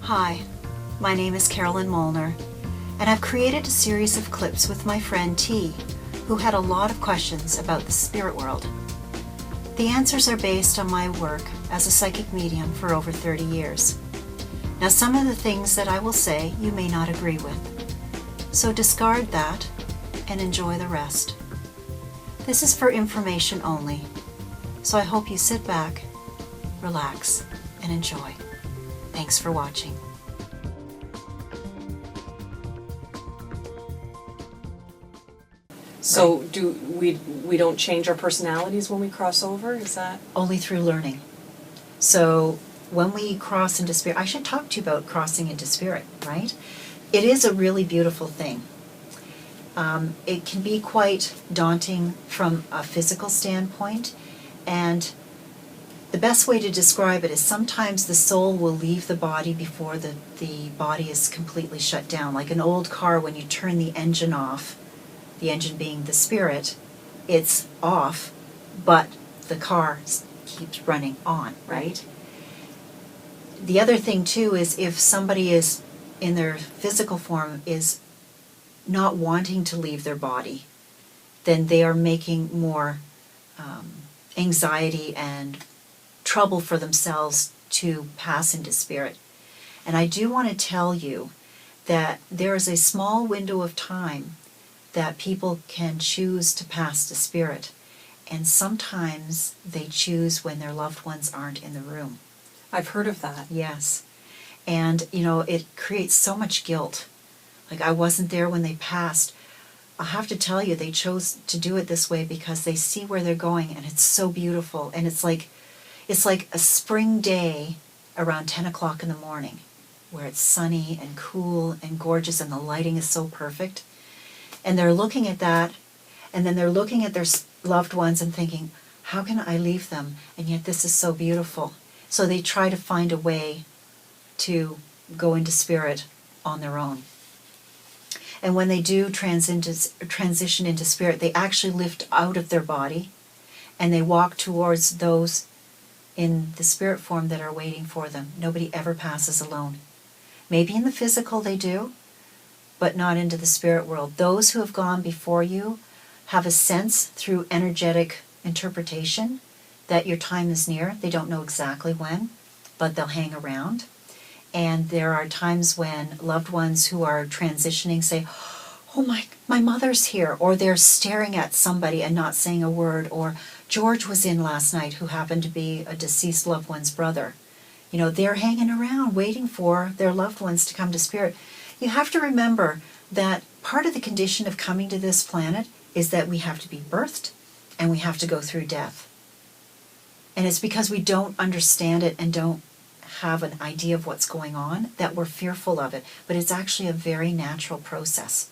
Hi, my name is Carolyn Molnar, and I've created a series of clips with my friend T, who had a lot of questions about the spirit world. The answers are based on my work as a psychic medium for over 30 years. Now, some of the things that I will say you may not agree with, so discard that and enjoy the rest. This is for information only, so I hope you sit back, relax, and enjoy. Thanks for watching. So do we don't change our personalities when we cross over? Is that? Only through learning. So when we cross into spirit, I should talk to you about crossing into spirit, right? It is a really beautiful thing. It can be quite daunting from a physical standpoint, and the best way to describe it is sometimes the soul will leave the body before the body is completely shut down. Like an old car, when you turn the engine off, the engine being the spirit, it's off, but the car keeps running on, right? The other thing too is if somebody is in their physical form is not wanting to leave their body, then they are making more anxiety and trouble for themselves to pass into spirit. And I do want to tell you that there is a small window of time that people can choose to pass to spirit, and sometimes they choose when their loved ones aren't in the room. I've heard of that. Yes. And, it creates so much guilt. Like, I wasn't there when they passed. I'll have to tell you, they chose to do it this way because they see where they're going, and it's so beautiful. And it's like a spring day around 10 o'clock in the morning, where it's sunny and cool and gorgeous, and the lighting is so perfect. And they're looking at that, and then they're looking at their loved ones and thinking, how can I leave them? And yet this is so beautiful. So they try to find a way to go into spirit on their own. And when they do transition into spirit, they actually lift out of their body, and they walk towards those in the spirit form that are waiting for them. Nobody ever passes alone. Maybe in the physical they do, but not into the spirit world. Those who have gone before you have a sense through energetic interpretation that your time is near. They don't know exactly when, but they'll hang around. And there are times when loved ones who are transitioning say, oh, my mother's here, or they're staring at somebody and not saying a word, or George was in last night, who happened to be a deceased loved one's brother. They're hanging around waiting for their loved ones to come to spirit. You have to remember that part of the condition of coming to this planet is that we have to be birthed and we have to go through death. And it's because we don't understand it and don't have an idea of what's going on that we're fearful of it. But it's actually a very natural process.